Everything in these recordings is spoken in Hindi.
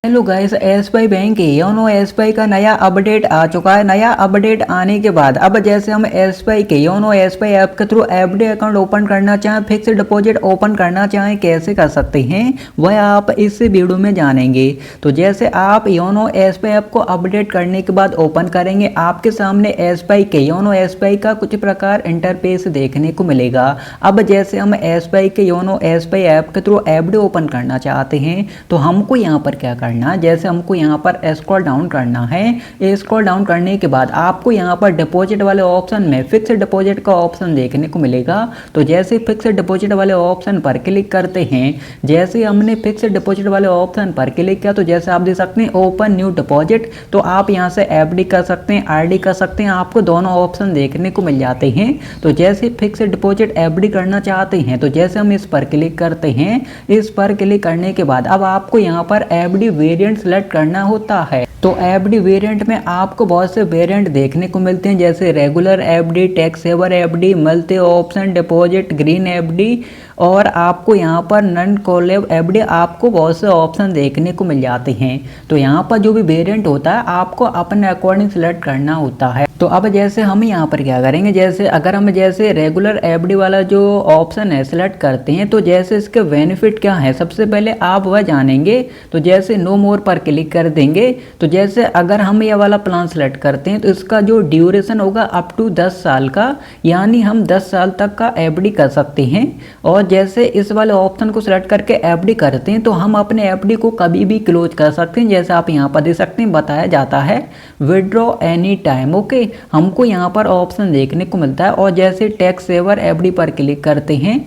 Hello guys, SBI bank YONO SBI का नया अपडेट आ चुका है। नया अपडेट आने के बाद अब जैसे हम एसबीआई के योनो एसबीआई ऐप के थ्रू एफडी अकाउंट ओपन करना चाहें, फिक्स डिपॉजिट ओपन करना चाहें, कैसे कर सकते हैं वह आप इस वीडियो में जानेंगे। तो जैसे आप योनो एसबीआई ऐप को अपडेट करने के बाद ओपन करेंगे, आपके सामने एसबीआई के योनो एसबीआई का कुछ प्रकार इंटरफेस देखने को मिलेगा। अब जैसे हम एसबीआई के योनो एसबीआई ऐप के थ्रू एफडी ओपन करना चाहते हैं तो हमको यहाँ पर क्या करना, जैसे हमको यहाँ पर स्क्रॉल डाउन करना है। स्क्रॉल डाउन करने के बाद आपको यहाँ पर डिपॉजिट वाले ऑप्शन में फिक्स डिपॉजिट का ऑप्शन देखने को मिलेगा। तो जैसे फिक्स डिपॉजिट वाले ऑप्शन पर क्लिक करते हैं, जैसे हमने फिक्स डिपॉजिट वाले ऑप्शन पर क्लिक किया तो जैसे आप देख सकते हैं ओपन न्यू डिपॉजिट, तो आप यहाँ से एफडी कर सकते हैं, आरडी कर सकते हैं, आपको दोनों ऑप्शन देखने को मिल जाते हैं। तो जैसे फिक्स डिपॉजिट एफडी करना चाहते हैं तो जैसे हम इस पर क्लिक करते हैं, इस पर क्लिक करने के बाद अब आपको यहाँ पर एफडी वेरिएंट सेलेक्ट करना होता है। तो एफडी वेरिएंट में आपको बहुत से वेरिएंट देखने को मिलते हैं, जैसे regular FD, tax saver FD, multi option deposit, green FD और आपको यहाँ पर नन कॉलेब एफडी, आपको बहुत से ऑप्शन देखने को मिल जाते हैं। तो यहाँ पर जो भी वेरिएंट होता है आपको अपने अकॉर्डिंग सेलेक्ट करना होता है। तो अब जैसे हम यहाँ पर क्या करेंगे, जैसे अगर हम जैसे रेगुलर एफडी वाला जो ऑप्शन है सेलेक्ट करते हैं तो जैसे इसके बेनिफिट क्या है सबसे पहले आप वह जानेंगे। तो जैसे नो मोर पर क्लिक कर देंगे तो जैसे अगर हम ये वाला प्लान सेलेक्ट करते हैं तो इसका जो ड्यूरेशन होगा अप टू 10 साल का, यानी हम 10 साल तक का एफडी कर सकते हैं। और जैसे इस वाले ऑप्शन को सिलेक्ट करके एफडी करते हैं तो हम अपने एफडी को कभी भी क्लोज कर सकते हैं। जैसे आप यहाँ पर देख सकते हैं बताया जाता है विड्रॉ एनी टाइम। ओके, हमको यहाँ पर ऑप्शन देखने को मिलता है। और जैसे टैक्स सेवर एफडी पर क्लिक करते हैं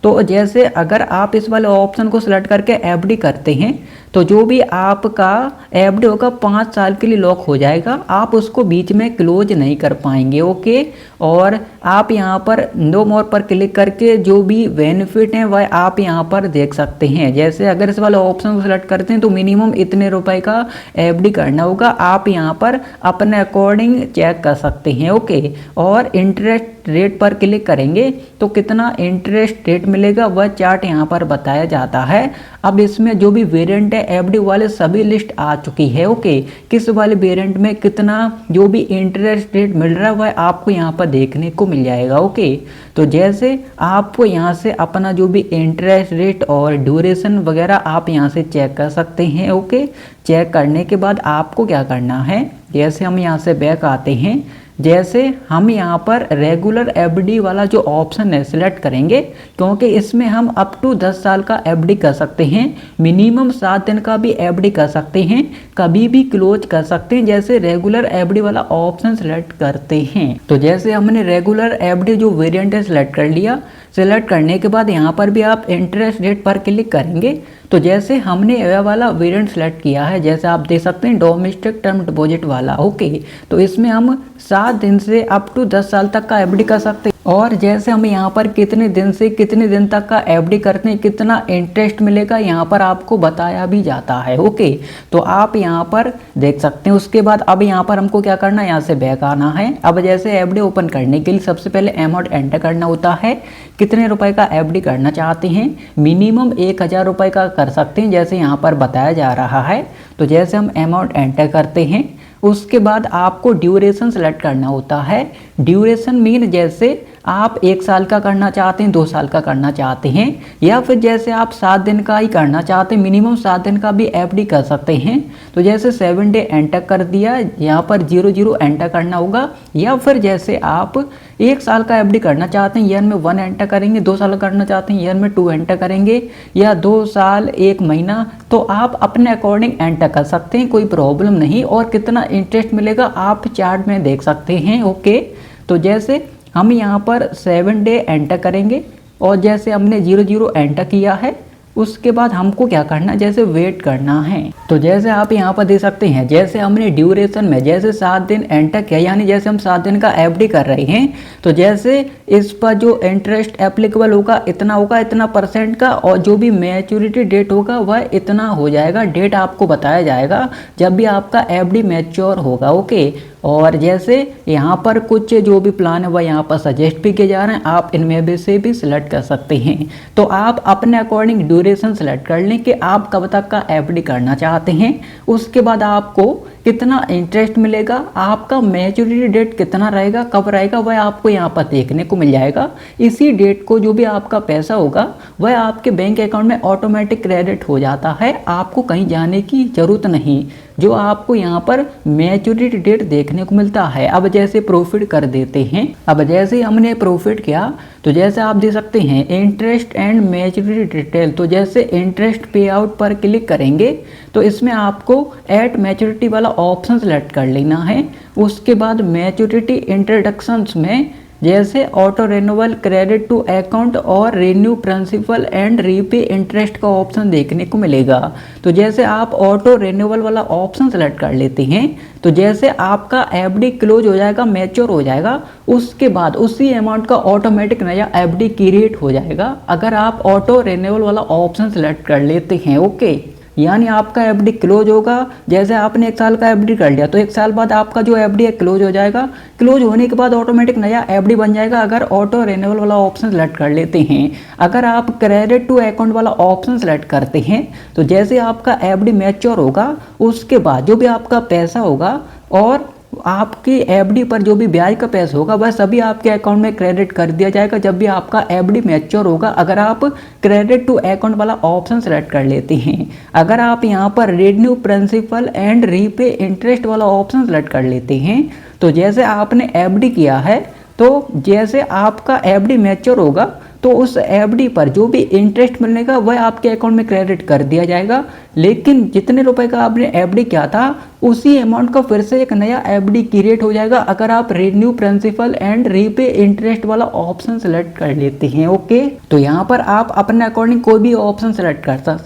तो जैसे अगर आप इस वाले ऑप्शन को सिलेक्ट करके एफडी करते हैं तो जो भी आपका एफडी होगा 5 साल के लिए लॉक हो जाएगा, आप उसको बीच में क्लोज नहीं कर पाएंगे। ओके, और आप यहाँ पर नो मोर पर क्लिक करके जो भी बेनिफिट हैं वह आप यहाँ पर देख सकते हैं। जैसे अगर इस वाले ऑप्शन को सिलेक्ट करते हैं तो मिनिमम इतने रुपए का एफडी करना होगा, आप यहाँ पर अपने अकॉर्डिंग चेक कर सकते हैं। ओके, और इंटरेस्ट रेट पर क्लिक करेंगे तो कितना इंटरेस्ट रेट मिलेगा वह चार्ट यहाँ पर बताया जाता है। अब इसमें जो भी वेरिएंट है एफडी वाले सभी लिस्ट आ चुकी है। ओके, किस वाले वेरिएंट में कितना जो भी इंटरेस्ट रेट मिल रहा है वह आपको यहाँ पर देखने को मिल जाएगा। ओके, तो जैसे आपको यहाँ से अपना जो भी इंटरेस्ट रेट और ड्यूरेशन वगैरह आप यहाँ से चेक कर सकते हैं। ओके, चेक करने के बाद आपको क्या करना है, जैसे हम यहाँ से बैक आते हैं, जैसे हम यहाँ पर रेगुलर एफडी वाला जो ऑप्शन है सिलेक्ट करेंगे क्योंकि इसमें हम अप टू 10 साल का एफडी कर सकते हैं, मिनिमम 7 दिन का भी एफडी कर सकते हैं, कभी भी क्लोज कर सकते हैं। जैसे रेगुलर एफडी वाला ऑप्शन सिलेक्ट करते हैं तो जैसे हमने रेगुलर एफडी जो वेरिएंट है सिलेक्ट कर लिया। सिलेक्ट करने के बाद यहाँ पर भी आप इंटरेस्ट रेट पर क्लिक करेंगे तो जैसे हमने यह वाला वेरिएंट सेलेक्ट किया है, जैसे आप देख सकते हैं डोमेस्टिक टर्म डिपॉजिट वाला। ओके, तो इसमें हम 7 दिन से अप टू 10 साल तक का एफडी कर सकते हैं। और जैसे हम यहाँ पर कितने दिन से कितने दिन तक का एफडी करते हैं कितना इंटरेस्ट मिलेगा यहाँ पर आपको बताया भी जाता है। ओके, तो आप यहाँ पर देख सकते हैं। उसके बाद अब यहाँ पर हमको क्या करना है, यहाँ से बैक आना है। अब जैसे एफडी ओपन करने के लिए सबसे पहले अमाउंट एंटर करना होता है, कितने रुपए का एफडी करना चाहते हैं, मिनिमम 1000 रुपये का कर सकते हैं जैसे यहाँ पर बताया जा रहा है। तो जैसे हम अमाउंट एंटर करते हैं उसके बाद आपको ड्यूरेशन सेलेक्ट करना होता है। ड्यूरेशन मीन जैसे आप 1 साल का करना चाहते हैं, 2 साल का करना चाहते हैं, या फिर जैसे आप 7 दिन का ही करना चाहते हैं, मिनिमम 7 दिन का भी एफडी कर सकते हैं। तो जैसे 7 डे एंटर कर दिया, यहाँ पर 00 एंटर करना होगा। या फिर जैसे आप 1 साल का एफडी करना चाहते हैं ईयर में 1 एंटर करेंगे, 2 साल करना चाहते हैं ईयर में 2 एंटर करेंगे, या 2 साल 1 महीना, तो आप अपने अकॉर्डिंग एंटर कर सकते हैं, कोई प्रॉब्लम नहीं। और कितना इंटरेस्ट मिलेगा आप चार्ट में देख सकते हैं। ओके, तो जैसे हम यहाँ पर 7 डे एंटर करेंगे और जैसे हमने 00 एंटर किया है उसके बाद हमको क्या करना है, जैसे वेट करना है। तो जैसे आप यहाँ पर देख सकते हैं जैसे हमने ड्यूरेशन में जैसे 7 दिन एंटर किया, यानी जैसे हम 7 दिन का एफडी कर रहे हैं तो जैसे इस पर जो इंटरेस्ट एप्लीकेबल होगा इतना परसेंट का, और जो भी मैच्योरिटी डेट होगा वह इतना हो जाएगा। डेट आपको बताया जाएगा जब भी आपका एफडी मैच्योर होगा। ओके, और जैसे यहाँ पर कुछ जो भी प्लान है वह यहाँ पर सजेस्ट भी किए जा रहे हैं, आप इनमें भी से भी सिलेक्ट कर सकते हैं। तो आप अपने अकॉर्डिंग ड्यूरेशन सेलेक्ट कर लें कि आप कब तक का एफडी करना चाहते हैं। उसके बाद आपको कितना इंटरेस्ट मिलेगा, आपका मैच्योरिटी डेट कितना रहेगा, कब रहेगा, वह आपको यहाँ पर देखने को मिल जाएगा। इसी डेट को जो भी आपका पैसा होगा वह आपके बैंक अकाउंट में ऑटोमेटिक क्रेडिट हो जाता है, आपको कहीं जाने की ज़रूरत नहीं, जो आपको यहाँ पर मैच्योरिटी डेट देखने को मिलता है। अब जैसे प्रॉफिट कर देते हैं, अब जैसे हमने प्रॉफिट किया तो जैसे आप देख सकते हैं इंटरेस्ट एंड मैच्योरिटी डिटेल, तो जैसे इंटरेस्ट पे आउट पर क्लिक करेंगे तो इसमें आपको एट मैच्योरिटी वाला ऑप्शन सेलेक्ट कर लेना है। उसके बाद मैच्योरिटी इंट्रोडक्शंस में जैसे auto renewal, credit to account और renew principal and repay interest का ऑप्शन देखने को मिलेगा। तो जैसे आप ऑटो रिन्यूअल वाला ऑप्शन सेलेक्ट कर लेते हैं तो जैसे आपका एफडी क्लोज हो जाएगा, मैच्योर हो जाएगा, उसके बाद उसी अमाउंट का ऑटोमेटिक नया एफडी क्रिएट हो जाएगा अगर आप ऑटो रिन्यूअल वाला ऑप्शन सेलेक्ट कर लेते हैं। ओके, यानी आपका एफडी क्लोज होगा। जैसे आपने 1 साल का एफडी कर लिया तो 1 साल बाद आपका जो एफडी है क्लोज हो जाएगा। क्लोज होने के बाद ऑटोमेटिक नया एफडी बन जाएगा अगर ऑटो रिन्यूअल वाला ऑप्शन सेलेक्ट कर लेते हैं। अगर आप क्रेडिट टू अकाउंट वाला ऑप्शन सेलेक्ट करते हैं तो जैसे आपका एफडी मैच्योर होगा उसके बाद जो भी आपका पैसा होगा और आपकी एफडी पर जो भी ब्याज का पैसा होगा वह सभी आपके अकाउंट में क्रेडिट कर दिया जाएगा जब भी आपका एफडी मैच्योर होगा, अगर आप क्रेडिट टू अकाउंट वाला ऑप्शन सेलेक्ट कर लेते हैं। अगर आप यहाँ पर renew principal and repay interest वाला ऑप्शन सेलेक्ट कर लेते हैं तो जैसे आपने एफडी किया है तो जैसे आपका एफडी मैच्योर होगा तो उस एफडी पर जो भी इंटरेस्ट मिलेगा वह आपके अकाउंट में क्रेडिट कर दिया जाएगा, लेकिन जितने रुपए का आपने एफडी किया था उसी अमाउंट का फिर से एक नया एफडी क्रिएट हो जाएगा अगर आप renew principal and repay interest वाला ऑप्शन सेलेक्ट कर लेते हैं। ओके, तो यहाँ पर आप अपने अकॉर्डिंग कोई भी ऑप्शन सेलेक्ट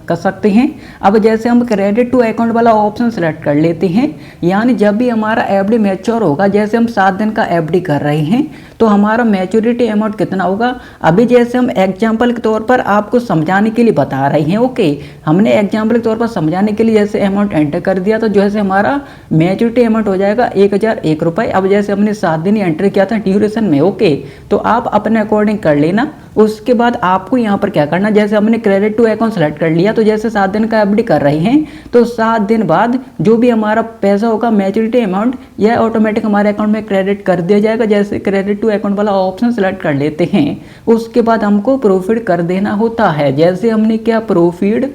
कर सकते हैं। अब जैसे हम क्रेडिट टू अकाउंट वाला ऑप्शन सेलेक्ट कर लेते हैं, यानी जब भी हमारा एफडी मैच्योर होगा, जैसे हम 7 दिन का एफडी कर रहे हैं तो हमारा मैच्योरिटी अमाउंट कितना होगा, अभी जैसे हम एग्जाम्पल के तौर पर आपको समझाने के लिए बता रहे हैं। ओके, हमने एग्जाम्पल के तौर पर समझाने के लिए जैसे अमाउंट एंटर कर दिया तो जैसे हमारा मैच्योरिटी अमाउंट हो जाएगा 1001 रुपये। अब जैसे हमने 7 दिन एंटर किया था ड्यूरेशन में। ओके, तो आप अपने अकॉर्डिंग कर लेना। उसके बाद आपको यहाँ पर क्या करना, जैसे हमने क्रेडिट टू अकाउंट सेलेक्ट कर लिया तो जैसे 7 दिन का एफडी कर रहे हैं तो 7 दिन बाद जो भी हमारा पैसा होगा मैच्योरिटी अमाउंट यह ऑटोमेटिक हमारे अकाउंट में क्रेडिट कर दिया जाएगा। जैसे क्रेडिट टू अकाउंट वाला ऑप्शन सेलेक्ट कर लेते हैं उसके बाद हमको प्रॉफिट कर देना होता है। जैसे हमने क्या प्रॉफिट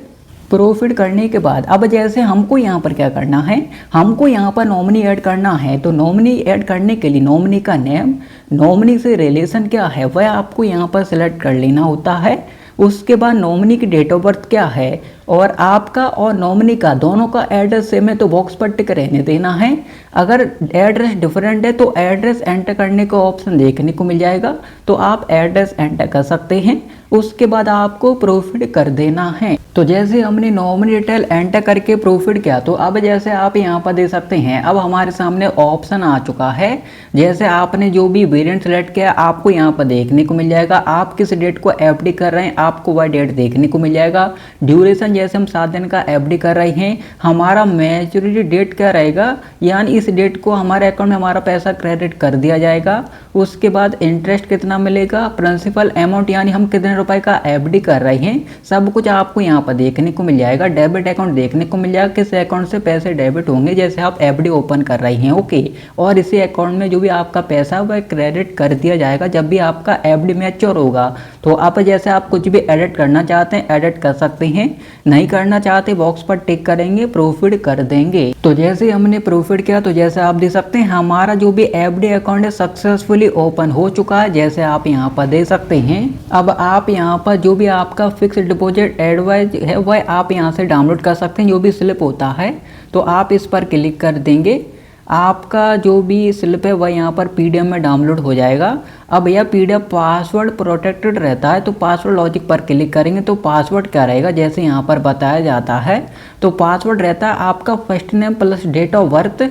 करने के बाद अब जैसे हमको यहाँ पर क्या करना है, हमको यहाँ पर नॉमिनी ऐड करना है। तो नॉमिनी ऐड करने के लिए नॉमिनी का नेम, नॉमिनी से रिलेशन क्या है वह आपको यहाँ पर सिलेक्ट कर लेना होता है। उसके बाद नॉमिनी की डेट ऑफ बर्थ क्या है और आपका और नॉमिनी का दोनों का एड्रेस सेम है तो बॉक्स पर टिक रहने देना है। अगर एड्रेस डिफरेंट है तो एड्रेस एंटर करने का ऑप्शन देखने को मिल जाएगा, तो आप एड्रेस एंटर कर सकते हैं। उसके बाद आपको प्रॉफिट कर देना है। तो जैसे हमने नॉमिनी डिटेल एंटर करके प्रॉफिट किया तो अब जैसे आप यहाँ पर दे सकते हैं, अब हमारे सामने ऑप्शन आ चुका है। जैसे आपने जो भी वेरिएंट सेलेक्ट किया आपको यहाँ पर देखने को मिल जाएगा। आप किस डेट को एफडी कर रहे हैं आपको वह डेट देखने को मिल जाएगा। ड्यूरेशन जैसे हम 7 दिन का एफडी कर रहे हैं, हमारा मैच्योरिटी डेट क्या रहेगा, यानी इस डेट को हमारे अकाउंट में हमारा पैसा क्रेडिट कर दिया जाएगा। उसके बाद इंटरेस्ट कितना मिलेगा, प्रिंसिपल अमाउंट यानी हम कितने रुपए का एफडी कर रहे हैं, सब कुछ आपको यहाँ पर देखने को मिल जाएगा। डेबिट अकाउंट देखने को मिल जाएगा, किस अकाउंट से पैसे डेबिट होंगे जैसे आप एफडी ओपन कर रहे हैं। ओके, और इसी अकाउंट में जो भी आपका पैसा वह क्रेडिट कर दिया जाएगा जब भी आपका एफडी मैच्योर होगा। तो आप जैसे आप कुछ भी एडिट करना चाहते हैं एडिट कर सकते हैं, नहीं करना चाहते बॉक्स पर टिक करेंगे, प्रॉफिट कर देंगे। तो जैसे हमने प्रॉफिट किया तो जैसे आप देख सकते हैं हमारा जो भी एफडी अकाउंट है सक्सेसफुली ओपन हो चुका है, जैसे आप यहाँ पर देख सकते हैं। अब आप यहाँ पर जो भी आपका फिक्स्ड डिपॉजिट एडवाइस है वह आप यहाँ से डाउनलोड कर सकते हैं, जो भी स्लिप होता है तो आप इस पर क्लिक कर देंगे। आपका जो भी स्लिप है वह यहाँ पर पीडीएफ में डाउनलोड हो जाएगा। अब यह पीडीएफ पासवर्ड प्रोटेक्टेड रहता है तो पासवर्ड लॉजिक पर क्लिक करेंगे तो पासवर्ड क्या रहेगा जैसे यहाँ पर बताया जाता है। तो पासवर्ड रहता है आपका first name plus date of birth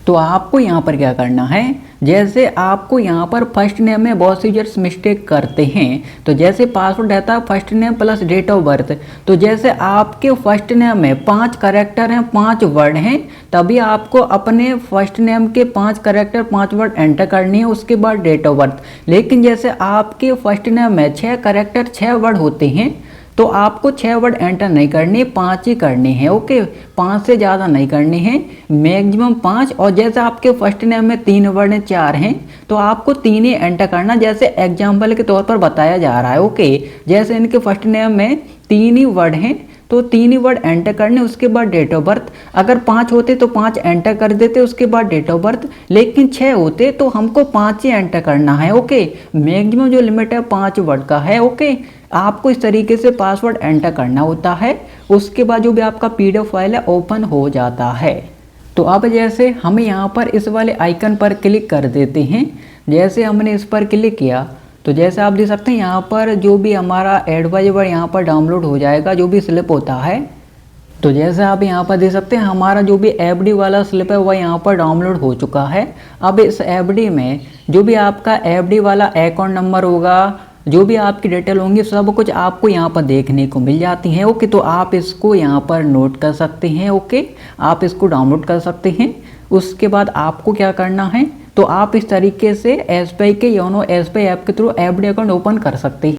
तो आपको यहाँ पर क्या करना है, जैसे आपको यहाँ पर फर्स्ट नेम में बहुत सी यूजर्स मिस्टेक करते हैं, तो जैसे पासवर्ड रहता है first name plus date of birth, तो जैसे आपके फर्स्ट नेम में 5 कैरेक्टर हैं, 5 वर्ड हैं, तभी आपको अपने फर्स्ट नेम के 5 कैरेक्टर 5 वर्ड एंटर करनी है, उसके बाद डेट ऑफ बर्थ। लेकिन जैसे आपके फर्स्ट नेम में 6 कैरेक्टर 6 वर्ड होते हैं, तो आपको 6 वर्ड एंटर नहीं करने, 5 ही करने हैं। ओके, 5 से ज़्यादा नहीं करने हैं, मैक्सिमम 5। और जैसे आपके फर्स्ट नेम में 3 वर्ड 4 हैं, तो आपको 3 ही एंटर करना, जैसे एग्जाम्पल के तौर पर बताया जा रहा है। ओके, जैसे इनके फर्स्ट नेम में 3 ही वर्ड हैं, तो 3 ही वर्ड एंटर करने, उसके बाद डेट ऑफ बर्थ। अगर 5 होते तो 5 एंटर कर देते, उसके बाद डेट ऑफ बर्थ। लेकिन 6 होते तो हमको 5 ही एंटर करना है। ओके, मैक्सिमम जो लिमिट है 5 वर्ड का है। ओके, आपको इस तरीके से पासवर्ड एंटर करना होता है। उसके बाद जो भी आपका PDF फाइल है ओपन हो जाता है। तो अब जैसे हम यहाँ पर इस वाले आइकन पर क्लिक कर देते हैं, जैसे हमने इस पर क्लिक किया तो जैसे आप देख सकते हैं यहाँ पर जो भी हमारा एडवाइजर यहाँ पर डाउनलोड हो जाएगा, जो भी स्लिप होता है। तो जैसे आप यहाँ पर देख सकते हैं हमारा जो भी FD वाला स्लिप है वह यहाँ पर डाउनलोड हो चुका है। अब इस FD में जो भी आपका FD वाला अकाउंट नंबर होगा, जो भी आपकी डिटेल होंगी, सब कुछ आपको यहाँ पर देखने को मिल जाती हैं। ओके, तो आप इसको यहाँ पर नोट कर सकते हैं। ओके, आप इसको डाउनलोड कर सकते हैं। उसके बाद आपको क्या करना है, तो आप इस तरीके से SBI के योनो SBI ऐप के थ्रू FD अकाउंट ओपन कर सकते हैं।